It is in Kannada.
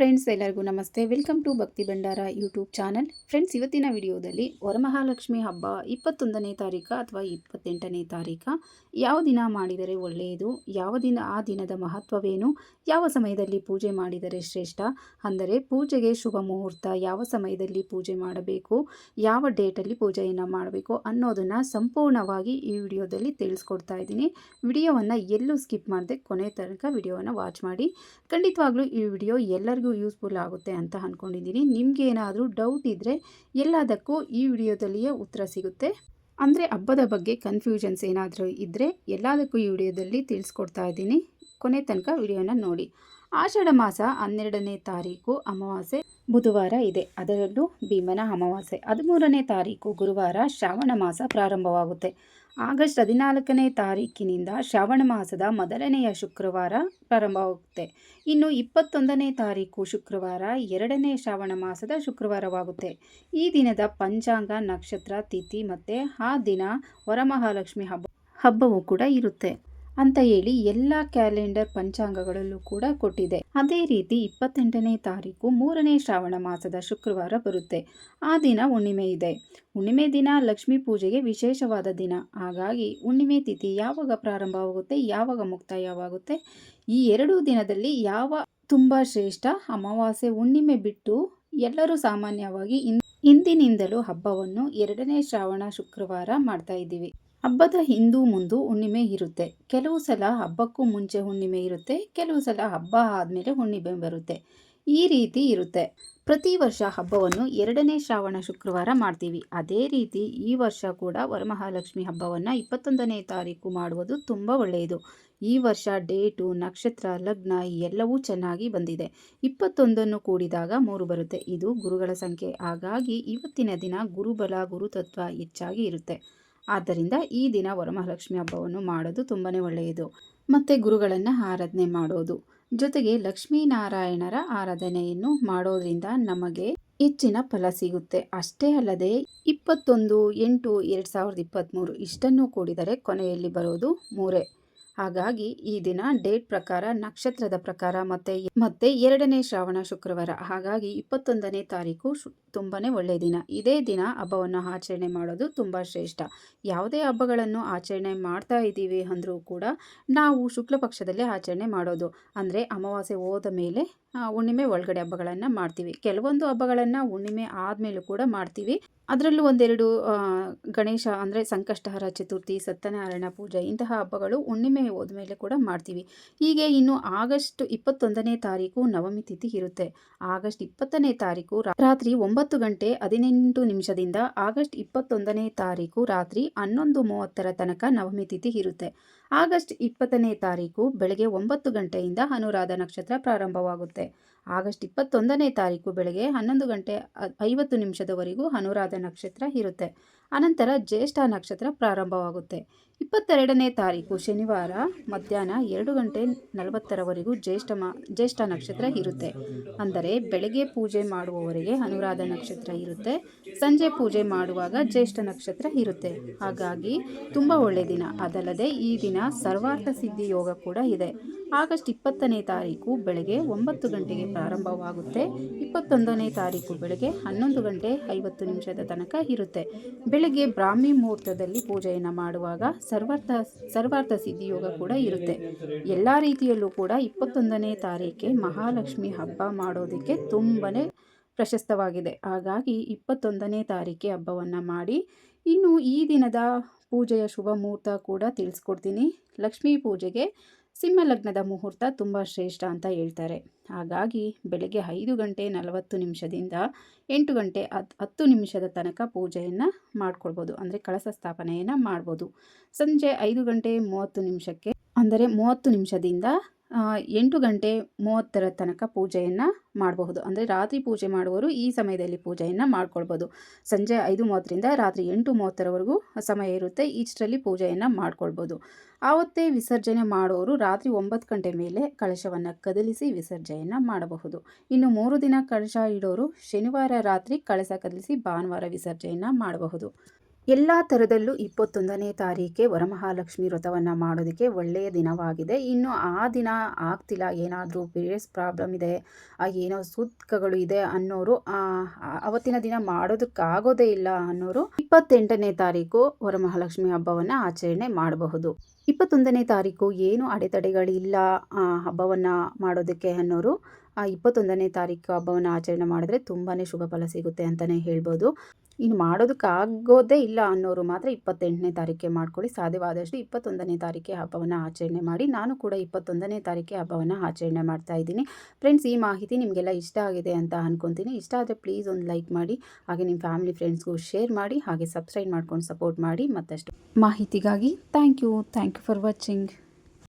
ಫ್ರೆಂಡ್ಸ್, ಎಲ್ಲರಿಗೂ ನಮಸ್ತೆ. ವೆಲ್ಕಮ್ ಟು ಭಕ್ತಿ ಭಂಡಾರ ಯೂಟ್ಯೂಬ್ ಚಾನಲ್. ಫ್ರೆಂಡ್ಸ್, ಇವತ್ತಿನ ವಿಡಿಯೋದಲ್ಲಿ ವರಮಹಾಲಕ್ಷ್ಮಿ ಹಬ್ಬ 21ನೇ ತಾರೀಕು ಅಥವಾ 28ನೇ ತಾರೀಕು ಯಾವ ದಿನ ಮಾಡಿದರೆ ಒಳ್ಳೆಯದು, ಯಾವ ದಿನ ಆ ದಿನದ ಮಹತ್ವವೇನು, ಯಾವ ಸಮಯದಲ್ಲಿ ಪೂಜೆ ಮಾಡಿದರೆ ಶ್ರೇಷ್ಠ, ಅಂದರೆ ಪೂಜೆಗೆ ಶುಭ ಮುಹೂರ್ತ, ಯಾವ ಸಮಯದಲ್ಲಿ ಪೂಜೆ ಮಾಡಬೇಕು, ಯಾವ ಡೇಟಲ್ಲಿ ಪೂಜೆಯನ್ನು ಮಾಡಬೇಕು ಅನ್ನೋದನ್ನು ಸಂಪೂರ್ಣವಾಗಿ ಈ ವಿಡಿಯೋದಲ್ಲಿ ತಿಳಿಸ್ಕೊಡ್ತಾ ಇದ್ದೀನಿ. ವಿಡಿಯೋವನ್ನು ಎಲ್ಲೂ ಸ್ಕಿಪ್ ಮಾಡದೆ ಕೊನೆ ತನಕ ವಿಡಿಯೋವನ್ನು ವಾಚ್ ಮಾಡಿ. ಖಂಡಿತವಾಗ್ಲೂ ಈ ವಿಡಿಯೋ ಎಲ್ಲರಿಗೂ ಯೂಸ್ಫುಲ್ ಆಗುತ್ತೆ ಅಂತ ಅಂದ್ಕೊಂಡಿದ್ದೀನಿ. ನಿಮ್ಗೆ ಏನಾದರೂ ಡೌಟ್ ಇದ್ದರೆ ಎಲ್ಲದಕ್ಕೂ ಈ ವಿಡಿಯೋದಲ್ಲಿಯೇ ಉತ್ತರ ಸಿಗುತ್ತೆ. ಅಂದರೆ ಹಬ್ಬದ ಬಗ್ಗೆ ಕನ್ಫ್ಯೂಷನ್ಸ್ ಏನಾದರೂ ಇದ್ದರೆ ಎಲ್ಲದಕ್ಕೂ ಈ ವಿಡಿಯೋದಲ್ಲಿ ತಿಳಿಸ್ಕೊಡ್ತಾ ಇದ್ದೀನಿ. ಕೊನೆ ತನಕ ವಿಡಿಯೋನ ನೋಡಿ. ಆಷಾಢ ಮಾಸ 12ನೇ ತಾರೀಕು ಅಮಾವಾಸ್ಯೆ ಬುಧವಾರ ಇದೆ. ಅದರಲ್ಲೂ ಭೀಮನ ಅಮಾವಾಸ್ಯೆ. 13ನೇ ತಾರೀಕು ಗುರುವಾರ ಶ್ರಾವಣ ಮಾಸ ಪ್ರಾರಂಭವಾಗುತ್ತೆ. ಆಗಸ್ಟ್ 14ನೇ ತಾರೀಕಿನಿಂದ ಶ್ರಾವಣ ಮಾಸದ ಮೊದಲನೆಯ ಶುಕ್ರವಾರ ಪ್ರಾರಂಭವಾಗುತ್ತೆ. ಇನ್ನು 21ನೇ ತಾರೀಕು ಶುಕ್ರವಾರ 2ನೇ ಶ್ರಾವಣ ಮಾಸದ ಶುಕ್ರವಾರವಾಗುತ್ತೆ. ಈ ದಿನದ ಪಂಚಾಂಗ, ನಕ್ಷತ್ರ, ತಿಥಿ ಮತ್ತು ಆ ದಿನ ವರಮಹಾಲಕ್ಷ್ಮಿ ಹಬ್ಬವೂ ಕೂಡ ಇರುತ್ತೆ ಅಂತ ಹೇಳಿ ಎಲ್ಲ ಕ್ಯಾಲೆಂಡರ್ ಪಂಚಾಂಗಗಳಲ್ಲೂ ಕೂಡ ಕೊಟ್ಟಿದೆ. ಅದೇ ರೀತಿ 28ನೇ ತಾರೀಕು 3ನೇ ಶ್ರಾವಣ ಮಾಸದ ಶುಕ್ರವಾರ ಬರುತ್ತೆ. ಆ ದಿನ ಹುಣ್ಣಿಮೆ ಇದೆ. ಹುಣ್ಣಿಮೆ ದಿನ ಲಕ್ಷ್ಮೀ ಪೂಜೆಗೆ ವಿಶೇಷವಾದ ದಿನ. ಹಾಗಾಗಿ ಹುಣ್ಣಿಮೆ ತಿಥಿ ಯಾವಾಗ ಪ್ರಾರಂಭವಾಗುತ್ತೆ, ಯಾವಾಗ ಮುಕ್ತಾಯವಾಗುತ್ತೆ, ಈ ಎರಡೂ ದಿನದಲ್ಲಿ ಯಾವ ತುಂಬ ಶ್ರೇಷ್ಠ. ಅಮಾವಾಸ್ಯೆ ಹುಣ್ಣಿಮೆ ಬಿಟ್ಟು ಎಲ್ಲರೂ ಸಾಮಾನ್ಯವಾಗಿ ಇಂದಿನಿಂದಲೂ ಹಬ್ಬವನ್ನು 2ನೇ ಶ್ರಾವಣ ಶುಕ್ರವಾರ ಮಾಡ್ತಾ ಇದ್ದೀವಿ. ಹಬ್ಬದ ಹಿಂದೂ ಮುಂದೂ ಹುಣ್ಣಿಮೆ ಇರುತ್ತೆ. ಕೆಲವು ಸಲ ಹಬ್ಬಕ್ಕೂ ಮುಂಚೆ ಹುಣ್ಣಿಮೆ ಇರುತ್ತೆ, ಕೆಲವು ಸಲ ಹಬ್ಬ ಆದಮೇಲೆ ಹುಣ್ಣಿಮೆ ಬರುತ್ತೆ. ಈ ರೀತಿ ಇರುತ್ತೆ. ಪ್ರತಿ ವರ್ಷ ಹಬ್ಬವನ್ನು 2ನೇ ಶ್ರಾವಣ ಶುಕ್ರವಾರ ಮಾಡ್ತೀವಿ. ಅದೇ ರೀತಿ ಈ ವರ್ಷ ಕೂಡ ವರಮಹಾಲಕ್ಷ್ಮಿ ಹಬ್ಬವನ್ನು 21ನೇ ತಾರೀಕು ಮಾಡುವುದು ತುಂಬ ಒಳ್ಳೆಯದು. ಈ ವರ್ಷ ಡೇಟು, ನಕ್ಷತ್ರ, ಲಗ್ನ ಎಲ್ಲವೂ ಚೆನ್ನಾಗಿ ಬಂದಿದೆ. 21 ಕೂಡಿದಾಗ 3 ಬರುತ್ತೆ. ಇದು ಗುರುಗಳ ಸಂಖ್ಯೆ. ಹಾಗಾಗಿ ಇವತ್ತಿನ ದಿನ ಗುರುಬಲ, ಗುರುತತ್ವ ಹೆಚ್ಚಾಗಿ ಇರುತ್ತೆ. ಆದ್ದರಿಂದ ಈ ದಿನ ವರಮಹಾಲಕ್ಷ್ಮಿ ಹಬ್ಬವನ್ನು ಮಾಡೋದು ತುಂಬಾ ಒಳ್ಳೆಯದು. ಮತ್ತು ಗುರುಗಳನ್ನು ಆರಾಧನೆ ಮಾಡೋದು, ಜೊತೆಗೆ ಲಕ್ಷ್ಮೀನಾರಾಯಣರ ಆರಾಧನೆಯನ್ನು ಮಾಡೋದ್ರಿಂದ ನಮಗೆ ಹೆಚ್ಚಿನ ಫಲ ಸಿಗುತ್ತೆ. ಅಷ್ಟೇ ಅಲ್ಲದೆ 21/8/2023 ಇಷ್ಟನ್ನು ಕೂಡಿದರೆ ಕೊನೆಯಲ್ಲಿ ಬರೋದು 3. ಹಾಗಾಗಿ ಈ ದಿನ ಡೇಟ್ ಪ್ರಕಾರ, ನಕ್ಷತ್ರದ ಪ್ರಕಾರ ಮತ್ತೆ 2ನೇ ಶ್ರಾವಣ ಶುಕ್ರವಾರ. ಹಾಗಾಗಿ 21ನೇ ತಾರೀಕು ತುಂಬಾ ಒಳ್ಳೆಯ ದಿನ. ಇದೇ ದಿನ ಹಬ್ಬವನ್ನು ಆಚರಣೆ ಮಾಡೋದು ತುಂಬ ಶ್ರೇಷ್ಠ. ಯಾವುದೇ ಹಬ್ಬಗಳನ್ನು ಆಚರಣೆ ಮಾಡ್ತಾ ಇದ್ದೀವಿ ಅಂದರೂ ಕೂಡ ನಾವು ಶುಕ್ಲ ಪಕ್ಷದಲ್ಲೇ ಆಚರಣೆ ಮಾಡೋದು. ಅಂದರೆ ಅಮಾವಾಸ್ಯೆ ಹೋದ ಮೇಲೆ ಹುಣ್ಣಿಮೆ ಒಳಗಡೆ ಹಬ್ಬಗಳನ್ನು ಮಾಡ್ತೀವಿ. ಕೆಲವೊಂದು ಹಬ್ಬಗಳನ್ನು ಹುಣ್ಣಿಮೆ ಆದಮೇಲೂ ಕೂಡ ಮಾಡ್ತೀವಿ. ಅದರಲ್ಲೂ ಒಂದೆರಡು ಗಣೇಶ ಅಂದರೆ ಸಂಕಷ್ಟಹರ ಚತುರ್ಥಿ, ಸತ್ಯನಾರಾಯಣ ಪೂಜೆ, ಇಂತಹ ಹಬ್ಬಗಳು ಹುಣ್ಣಿಮೆ ಹೋದ್ಮೇಲೆ ಕೂಡ ಮಾಡ್ತೀವಿ. ಹೀಗೆ ಇನ್ನು ಆಗಸ್ಟ್ 21ನೇ ತಾರೀಕು ನವಮಿ ತಿಥಿ ಇರುತ್ತೆ. ಆಗಸ್ಟ್ 20ನೇ ತಾರೀಕು ರಾತ್ರಿ 9 ಗಂಟೆ 18 ನಿಮಿಷದಿಂದ ಆಗಸ್ಟ್ 21ನೇ ತಾರೀಕು ರಾತ್ರಿ 11:30 ತನಕ ನವಮಿ ತಿಥಿ ಇರುತ್ತೆ. ಆಗಸ್ಟ್ 20ನೇ ತಾರೀಕು ಬೆಳಗ್ಗೆ 9 ಗಂಟೆಯಿಂದ ಅನುರಾಧ ನಕ್ಷತ್ರ ಪ್ರಾರಂಭವಾಗುತ್ತೆ. ಆಗಸ್ಟ್ 21ನೇ ತಾರೀಕು ಬೆಳಗ್ಗೆ 11 ಗಂಟೆ 50 ನಿಮಿಷದವರೆಗೂ ಅನುರಾಧ ನಕ್ಷತ್ರ ಇರುತ್ತೆ. ಅನಂತರ ಜ್ಯೇಷ್ಠ ನಕ್ಷತ್ರ ಪ್ರಾರಂಭವಾಗುತ್ತೆ. 22ನೇ ತಾರೀಕು ಶನಿವಾರ ಮಧ್ಯಾಹ್ನ 2 ಗಂಟೆ 40ರವರೆಗೂ ಜ್ಯೇಷ್ಠ ನಕ್ಷತ್ರ ಇರುತ್ತೆ. ಅಂದರೆ ಬೆಳಗ್ಗೆ ಪೂಜೆ ಮಾಡುವವರೆಗೆ ಅನುರಾಧ ನಕ್ಷತ್ರ ಇರುತ್ತೆ, ಸಂಜೆ ಪೂಜೆ ಮಾಡುವಾಗ ಜ್ಯೇಷ್ಠ ನಕ್ಷತ್ರ ಇರುತ್ತೆ. ಹಾಗಾಗಿ ತುಂಬ ಒಳ್ಳೆಯ ದಿನ. ಅದಲ್ಲದೆ ಈ ದಿನ ಸರ್ವಾರ್ಥ ಸಿದ್ಧಿ ಯೋಗ ಕೂಡ ಇದೆ. ಆಗಸ್ಟ್ 20ನೇ ತಾರೀಕು ಬೆಳಗ್ಗೆ 9 ಗಂಟೆಗೆ ಪ್ರಾರಂಭವಾಗುತ್ತೆ. 21ನೇ ತಾರೀಕು ಬೆಳಗ್ಗೆ 11 ಗಂಟೆ 50 ನಿಮಿಷದ ತನಕ ಇರುತ್ತೆ. ಬೆಳಗ್ಗೆ ಬ್ರಾಹ್ಮಿ ಮುಹೂರ್ತದಲ್ಲಿ ಪೂಜೆಯನ್ನು ಮಾಡುವಾಗ ಸರ್ವಾರ್ಥ ಸಿದ್ಧಿ ಯೋಗ ಕೂಡ ಇರುತ್ತೆ. ಎಲ್ಲ ರೀತಿಯಲ್ಲೂ ಕೂಡ 21ನೇ ತಾರೀಕೆ ಮಹಾಲಕ್ಷ್ಮಿ ಹಬ್ಬ ಮಾಡೋದಕ್ಕೆ ತುಂಬಾ ಪ್ರಶಸ್ತವಾಗಿದೆ. ಹಾಗಾಗಿ 21ನೇ ತಾರೀಕೆ ಹಬ್ಬವನ್ನು ಮಾಡಿ. ಇನ್ನು ಈ ದಿನದ ಪೂಜೆಯ ಶುಭ ಮುಹೂರ್ತ ಕೂಡ ತಿಳಿಸ್ಕೊಡ್ತೀನಿ. ಲಕ್ಷ್ಮೀ ಪೂಜೆಗೆ ಸಿಂಹ ಲಗ್ನದ ಮುಹೂರ್ತ ತುಂಬ ಶ್ರೇಷ್ಠ ಅಂತ ಹೇಳ್ತಾರೆ. ಹಾಗಾಗಿ ಬೆಳಗ್ಗೆ 5 ಗಂಟೆ 40 ನಿಮಿಷದಿಂದ 8 ಗಂಟೆ 10 ನಿಮಿಷದ ತನಕ ಪೂಜೆಯನ್ನು ಮಾಡ್ಕೊಳ್ಬೋದು. ಅಂದರೆ ಕಳಶ ಸ್ಥಾಪನೆಯನ್ನು ಮಾಡ್ಬೋದು. ಸಂಜೆ 5 ಗಂಟೆ 30 ನಿಮಿಷಕ್ಕೆ, ಅಂದರೆ 30 ನಿಮಿಷದಿಂದ 8 ಗಂಟೆ 30 ತನಕ ಪೂಜೆಯನ್ನು ಮಾಡಬಹುದು. ಅಂದರೆ ರಾತ್ರಿ ಪೂಜೆ ಮಾಡುವವರು ಈ ಸಮಯದಲ್ಲಿ ಪೂಜೆಯನ್ನು ಮಾಡ್ಕೊಳ್ಬೋದು. ಸಂಜೆ 5:30ರಿಂದ ರಾತ್ರಿ 8:30ರವರೆಗೂ ಸಮಯ ಇರುತ್ತೆ. ಇಷ್ಟರಲ್ಲಿ ಪೂಜೆಯನ್ನು ಮಾಡ್ಕೊಳ್ಬೋದು. ಆವತ್ತೇ ವಿಸರ್ಜನೆ ಮಾಡೋರು ರಾತ್ರಿ 9 ಗಂಟೆ ಮೇಲೆ ಕಳಶವನ್ನು ಕದಲಿಸಿ ವಿಸರ್ಜನೆಯನ್ನು ಮಾಡಬಹುದು. ಇನ್ನು 3 ದಿನ ಕಳಶ ಇಡೋರು ಶನಿವಾರ ರಾತ್ರಿ ಕಳಶ ಕದಲಿಸಿ ಭಾನುವಾರ ವಿಸರ್ಜನೆಯನ್ನು ಮಾಡಬಹುದು. ಎಲ್ಲ ಥರದಲ್ಲೂ 21ನೇ ತಾರೀಕೆ ವರಮಹಾಲಕ್ಷ್ಮಿ ವ್ರತವನ್ನು ಮಾಡೋದಕ್ಕೆ ಒಳ್ಳೆಯ ದಿನವಾಗಿದೆ. ಇನ್ನು ಆ ದಿನ ಆಗ್ತಿಲ್ಲ, ಏನಾದರೂ ಪೀರಿಯಡ್ಸ್ ಪ್ರಾಬ್ಲಮ್ ಇದೆ, ಏನೋ ಸೂತಕಗಳು ಇದೆ ಅನ್ನೋರು ಅವತ್ತಿನ ದಿನ ಮಾಡೋದಕ್ಕಾಗೋದೇ ಇಲ್ಲ ಅನ್ನೋರು 28ನೇ ತಾರೀಕು ವರಮಹಾಲಕ್ಷ್ಮಿ ಹಬ್ಬವನ್ನು ಆಚರಣೆ ಮಾಡಬಹುದು. 21ನೇ ತಾರೀಕು ಏನು ಅಡೆತಡೆಗಳಿಲ್ಲ ಹಬ್ಬವನ್ನು ಮಾಡೋದಕ್ಕೆ ಅನ್ನೋರು 21ನೇ ತಾರೀಕು ಹಬ್ಬವನ್ನು ಆಚರಣೆ ಮಾಡಿದ್ರೆ ತುಂಬಾ ಶುಭ ಫಲ ಸಿಗುತ್ತೆ ಅಂತಲೇ ಹೇಳ್ಬೋದು. ಇನ್ನು ಮಾಡೋದಕ್ಕಾಗೋದೇ ಇಲ್ಲ ಅನ್ನೋರು ಮಾತ್ರ 28ನೇ ತಾರೀಕೆ ಮಾಡ್ಕೊಳ್ಳಿ. ಸಾಧ್ಯವಾದಷ್ಟು 21ನೇ ತಾರೀಕೆ ಹಬ್ಬವನ್ನು ಆಚರಣೆ ಮಾಡಿ. ನಾನು ಕೂಡ 21ನೇ ತಾರೀಕೆ ಹಬ್ಬವನ್ನು ಆಚರಣೆ ಮಾಡ್ತಾ ಇದ್ದೀನಿ. ಫ್ರೆಂಡ್ಸ್, ಈ ಮಾಹಿತಿ ನಿಮಗೆಲ್ಲ ಇಷ್ಟ ಆಗಿದೆ ಅಂತ ಅಂದ್ಕೊತೀನಿ. ಇಷ್ಟ ಆದರೆ ಪ್ಲೀಸ್ ಒಂದು ಲೈಕ್ ಮಾಡಿ, ಹಾಗೆ ನಿಮ್ಮ ಫ್ಯಾಮಿಲಿ ಫ್ರೆಂಡ್ಸ್ಗೂ ಶೇರ್ ಮಾಡಿ, ಹಾಗೆ ಸಬ್ಸ್ಕ್ರೈಬ್ ಮಾಡ್ಕೊಂಡು ಸಪೋರ್ಟ್ ಮಾಡಿ. ಮತ್ತಷ್ಟು ಮಾಹಿತಿಗಾಗಿ ಥ್ಯಾಂಕ್ ಯು ಫಾರ್ ವಾಚಿಂಗ್.